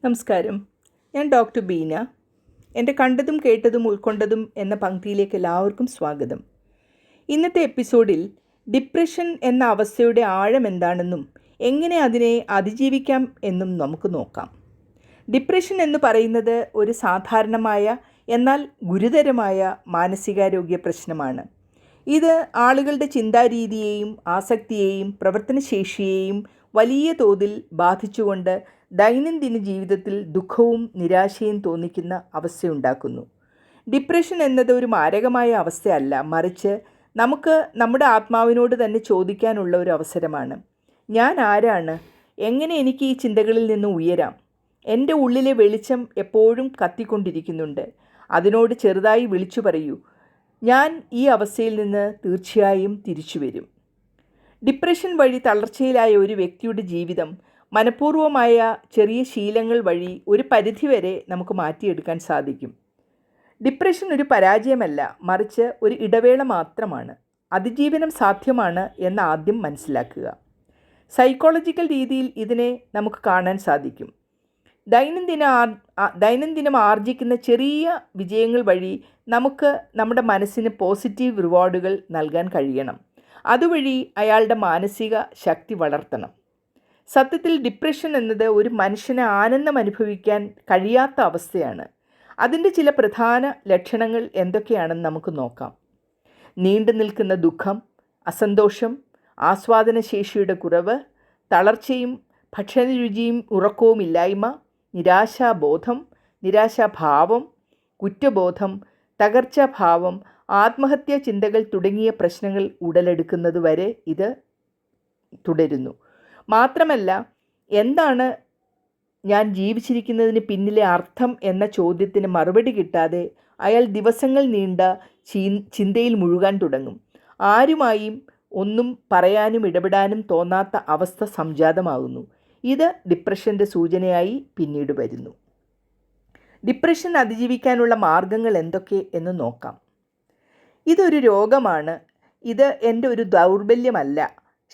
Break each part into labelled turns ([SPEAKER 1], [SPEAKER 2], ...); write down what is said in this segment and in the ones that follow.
[SPEAKER 1] നമസ്കാരം. ഞാൻ ഡോക്ടർ ബീന. എൻ്റെ കണ്ടതും കേട്ടതും ഉൾക്കൊണ്ടതും എന്ന പങ്ക്തിയിലേക്ക് എല്ലാവർക്കും സ്വാഗതം. ഇന്നത്തെ എപ്പിസോഡിൽ ഡിപ്രഷൻ എന്ന അവസ്ഥയുടെ ആഴം എന്താണെന്നും എങ്ങനെ അതിനെ അതിജീവിക്കാം എന്നും നമുക്ക് നോക്കാം. ഡിപ്രഷൻ എന്ന് പറയുന്നത് ഒരു സാധാരണമായ എന്നാൽ ഗുരുതരമായ മാനസികാരോഗ്യ പ്രശ്നമാണ്. ഇത് ആളുകളുടെ ചിന്താരീതിയെയും ആസക്തിയെയും പ്രവർത്തനശേഷിയെയും വലിയ തോതിൽ ബാധിച്ചുകൊണ്ട് ദൈനംദിന ജീവിതത്തിൽ ദുഃഖവും നിരാശയും തോന്നിക്കുന്ന അവസ്ഥയുണ്ടാക്കുന്നു. ഡിപ്രഷൻ എന്നത് ഒരു മാരകമായ അവസ്ഥയല്ല, മറിച്ച് നമുക്ക് നമ്മുടെ ആത്മാവിനോട് തന്നെ ചോദിക്കാനുള്ള ഒരു അവസരമാണ്. ഞാൻ ആരാണ്? എങ്ങനെ എനിക്ക് ഈ ചിന്തകളിൽ നിന്ന് ഉയരാം? എൻ്റെ ഉള്ളിലെ വെളിച്ചം എപ്പോഴും കത്തിക്കൊണ്ടിരിക്കുന്നുണ്ട്. അതിനോട് ചെറുതായി വിളിച്ചു പറയൂ, ഞാൻ ഈ അവസ്ഥയിൽ നിന്ന് തീർച്ചയായും തിരിച്ചു വരും. ഡിപ്രഷൻ വഴി തളർച്ചയിലായ ഒരു വ്യക്തിയുടെ ജീവിതം മനഃപൂർവമായ ചെറിയ ശീലങ്ങൾ വഴി ഒരു പരിധിവരെ നമുക്ക് മാറ്റിയെടുക്കാൻ സാധിക്കും. ഡിപ്രഷൻ ഒരു പരാജയമല്ല, മറിച്ച് ഒരു ഇടവേള മാത്രമാണ്. അതിജീവനം സാധ്യമാണ് എന്ന് ആദ്യം മനസ്സിലാക്കുക. സൈക്കോളജിക്കൽ രീതിയിൽ ഇതിനെ നമുക്ക് കാണാൻ സാധിക്കും. ദൈനംദിനം ആർജിക്കുന്ന ചെറിയ വിജയങ്ങൾ വഴി നമുക്ക് നമ്മുടെ മനസ്സിന് പോസിറ്റീവ് റിവാർഡുകൾ നൽകാൻ കഴിയണം. അതുവഴി അയാളുടെ മാനസിക ശക്തി വളർത്തണം. സത്യത്തിൽ ഡിപ്രഷൻ എന്നത് ഒരു മനുഷ്യന് ആനന്ദം അനുഭവിക്കാൻ കഴിയാത്ത അവസ്ഥയാണ്. അതിൻ്റെ ചില പ്രധാന ലക്ഷണങ്ങൾ എന്തൊക്കെയാണെന്ന് നമുക്ക് നോക്കാം. നീണ്ടു നിൽക്കുന്ന ദുഃഖം, അസന്തോഷം, ആസ്വാദനശേഷിയുടെ കുറവ്, തളർച്ചയും ഭക്ഷണരുചിയും ഉറക്കവുമില്ലായ്മ, നിരാശാബോധം, നിരാശാഭാവം, കുറ്റബോധം, തകർച്ചാഭാവം, ആത്മഹത്യാ ചിന്തകൾ തുടങ്ങിയ പ്രശ്നങ്ങൾ ഉടലെടുക്കുന്നതുവരെ ഇത് തുടരുന്നു. മാത്രമല്ല, എന്താണ് ഞാൻ ജീവിച്ചിരിക്കുന്നതിന് പിന്നിലെ അർത്ഥം എന്ന ചോദ്യത്തിന് മറുപടി കിട്ടാതെ അയാൾ ദിവസങ്ങൾ നീണ്ട ചിന്തയിൽ മുഴുകാൻ തുടങ്ങും. ആരുമായും ഒന്നും പറയാനും ഇടപെടാനും തോന്നാത്ത അവസ്ഥ സംജാതമാകുന്നു. ഇത് ഡിപ്രഷൻ്റെ സൂചനയായി പിന്നീട് വരുന്നു. ഡിപ്രഷൻ അതിജീവിക്കാനുള്ള മാർഗങ്ങൾ എന്തൊക്കെ എന്ന് നോക്കാം. ഇതൊരു രോഗമാണ്. ഇത് എൻ്റെ ഒരു ദൗർബല്യമല്ല.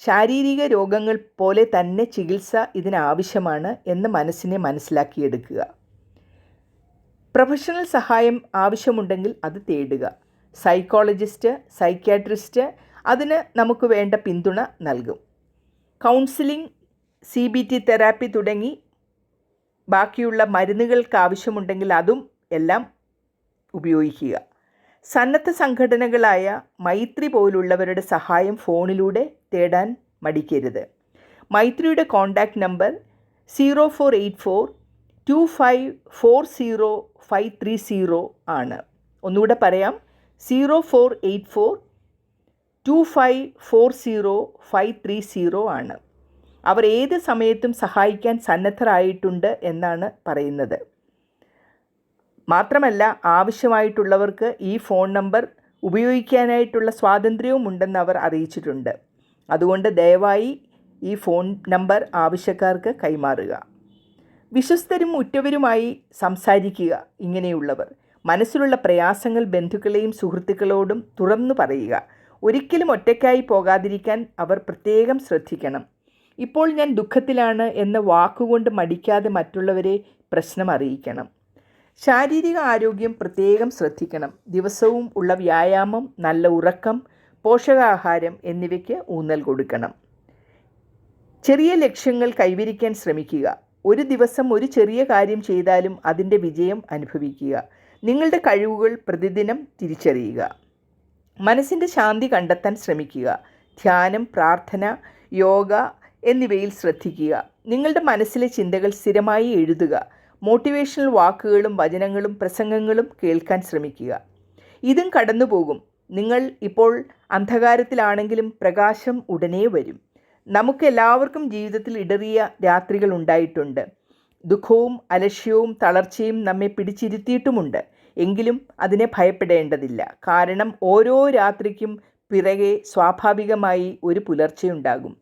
[SPEAKER 1] ശാരീരിക രോഗങ്ങൾ പോലെ തന്നെ ചികിത്സ ഇതിനാവശ്യമാണ് എന്ന് മനസ്സിനെ മനസ്സിലാക്കിയെടുക്കുക. പ്രൊഫഷണൽ സഹായം ആവശ്യമുണ്ടെങ്കിൽ അത് തേടുക. സൈക്കോളജിസ്റ്റ്, സൈക്യാട്രിസ്റ്റ് അതിന് നമുക്ക് വേണ്ട പിന്തുണ നൽകും. കൗൺസിലിംഗ്, CBT തെറാപ്പി തുടങ്ങി ബാക്കിയുള്ള മരുന്നുകൾക്ക് ആവശ്യമുണ്ടെങ്കിൽ അതും എല്ലാം ഉപയോഗിക്കുക. സന്നദ്ധ സംഘടനകളായ മൈത്രി പോലുള്ളവരുടെ സഹായം ഫോണിലൂടെ തേടാൻ മടിക്കരുത്. മൈത്രിയുടെ കോൺടാക്റ്റ് നമ്പർ 04842540 ആണ്. ഒന്നുകൂടെ പറയാം, 04842540 ആണ്. അവർ ഏത് സമയത്തും സഹായിക്കാൻ സന്നദ്ധരായിട്ടുണ്ട് എന്നാണ് പറയുന്നത്. മാത്രമല്ല, ആവശ്യമായിട്ടുള്ളവർക്ക് ഈ ഫോൺ നമ്പർ ഉപയോഗിക്കാനായിട്ടുള്ള സ്വാതന്ത്ര്യവും ഉണ്ടെന്ന് അവർ അറിയിച്ചിട്ടുണ്ട്. അതുകൊണ്ട് ദയവായി ഈ ഫോൺ നമ്പർ ആവശ്യക്കാർക്ക് കൈമാറുക. വിശ്വസ്തരും ഉറ്റവരുമായി സംസാരിക്കുക. ഇങ്ങനെയുള്ളവർ മനസ്സിലുള്ള പ്രയാസങ്ങൾ ബന്ധുക്കളെയും സുഹൃത്തുക്കളോടും തുറന്നു പറയുക. ഒരിക്കലും ഒറ്റയ്ക്കായി പോകാതിരിക്കാൻ അവർ പ്രത്യേകം ശ്രദ്ധിക്കണം. ഇപ്പോൾ ഞാൻ ദുഃഖത്തിലാണ് എന്ന വാക്കുകൊണ്ട് മടിക്കാതെ മറ്റുള്ളവരെ പ്രശ്നം അറിയിക്കണം. ശാരീരിക ആരോഗ്യം പ്രത്യേകം ശ്രദ്ധിക്കണം. ദിവസവും ഉള്ള വ്യായാമം, നല്ല ഉറക്കം, പോഷകാഹാരം എന്നിവയ്ക്ക് ഊന്നൽ കൊടുക്കണം. ചെറിയ ലക്ഷ്യങ്ങൾ കൈവരിക്കാൻ ശ്രമിക്കുക. ഒരു ദിവസം ഒരു ചെറിയ കാര്യം ചെയ്താലും അതിൻ്റെ വിജയം അനുഭവിക്കുക. നിങ്ങളുടെ കഴിവുകൾ പ്രതിദിനം തിരിച്ചറിയുക. മനസ്സിൻ്റെ ശാന്തി കണ്ടെത്താൻ ശ്രമിക്കുക. ധ്യാനം, പ്രാർത്ഥന, യോഗ എന്നിവയിൽ ശ്രദ്ധിക്കുക. നിങ്ങളുടെ മനസ്സിലെ ചിന്തകൾ സ്ഥിരമായി എഴുതുക. മോട്ടിവേഷണൽ വാക്കുകളും വചനങ്ങളും പ്രസംഗങ്ങളും കേൾക്കാൻ ശ്രമിക്കുക. ഇതും കടന്നു പോകും. നിങ്ങൾ ഇപ്പോൾ അന്ധകാരത്തിലാണെങ്കിലും പ്രകാശം ഉടനെ വരും. നമുക്കെല്ലാവർക്കും ജീവിതത്തിൽ ഇടറിയ രാത്രികൾ ഉണ്ടായിട്ടുണ്ട്. ദുഃഖവും അലക്ഷ്യവും തളർച്ചയും നമ്മെ പിടിച്ചിരുത്തിയിട്ടുമുണ്ട്. എങ്കിലും അതിനെ ഭയപ്പെടേണ്ടതില്ല. കാരണം ഓരോ രാത്രിക്കും പിറകെ സ്വാഭാവികമായി ഒരു പുലർച്ചയുണ്ടാകും.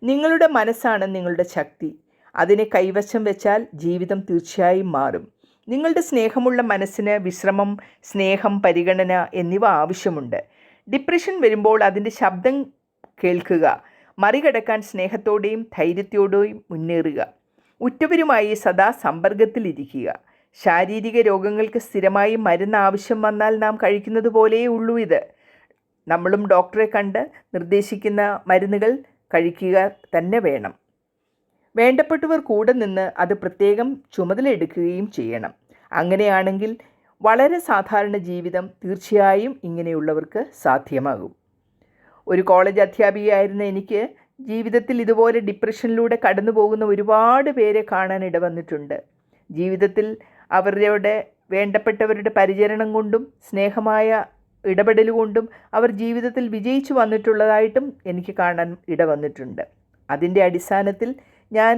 [SPEAKER 1] നിങ്ങളുടെ മനസ്സാണ് നിങ്ങളുടെ ശക്തി. അതിനെ കൈവശം വെച്ചാൽ ജീവിതം തീർച്ചയായും മാറും. നിങ്ങളുടെ സ്നേഹമുള്ള മനസ്സിന് വിശ്രമം, സ്നേഹം, പരിഗണന എന്നിവ ആവശ്യമുണ്ട്. ഡിപ്രഷൻ വരുമ്പോൾ അതിൻ്റെ ശബ്ദം കേൾക്കുക. മറികടക്കാൻ സ്നേഹത്തോടെയും ധൈര്യത്തോടെയും മുന്നേറുക. ഉറ്റവരുമായി സദാ സമ്പർക്കത്തിലിരിക്കുക. ശാരീരിക രോഗങ്ങൾക്ക് സ്ഥിരമായി മരുന്ന് ആവശ്യം വന്നാൽ നാം കഴിക്കുന്നത് പോലെയേ ഉള്ളൂ ഇത്. നമ്മളും ഡോക്ടറെ കണ്ട് നിർദ്ദേശിക്കുന്ന മരുന്നുകൾ കഴിക്കുക തന്നെ വേണം. വേണ്ടപ്പെട്ടവർ കൂടെ നിന്ന് അത് പ്രത്യേകം ചുമതലയെടുക്കുകയും ചെയ്യണം. അങ്ങനെയാണെങ്കിൽ വളരെ സാധാരണ ജീവിതം തീർച്ചയായും ഇങ്ങനെയുള്ളവർക്ക് സാധ്യമാകും. ഒരു കോളേജ് അധ്യാപികയായിരുന്ന എനിക്ക് ജീവിതത്തിൽ ഇതുപോലെ ഡിപ്രഷനിലൂടെ കടന്നു പോകുന്ന ഒരുപാട് പേരെ കാണാൻ ഇടവന്നിട്ടുണ്ട്. ജീവിതത്തിൽ അവരുടെ വേണ്ടപ്പെട്ടവരുടെ പരിചരണം കൊണ്ടും സ്നേഹമായ ഇടപെടൽ കൊണ്ടും അവർ ജീവിതത്തിൽ വിജയിച്ചു വന്നിട്ടുള്ളതായിട്ടും എനിക്ക് കാണാൻ ഇടവന്നിട്ടുണ്ട്. അതിൻ്റെ അടിസ്ഥാനത്തിൽ ഞാൻ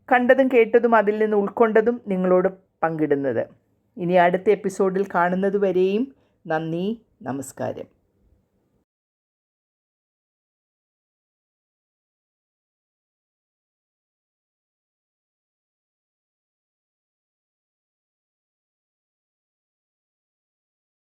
[SPEAKER 1] കണ്ടതും കേട്ടതും അതിൽ നിന്ന് ഉൾക്കൊണ്ടതും നിങ്ങളോട് പങ്കിടുന്നത്. ഇനി അടുത്ത എപ്പിസോഡിൽ കാണുന്നത് വരെയും നന്ദി, നമസ്കാരം.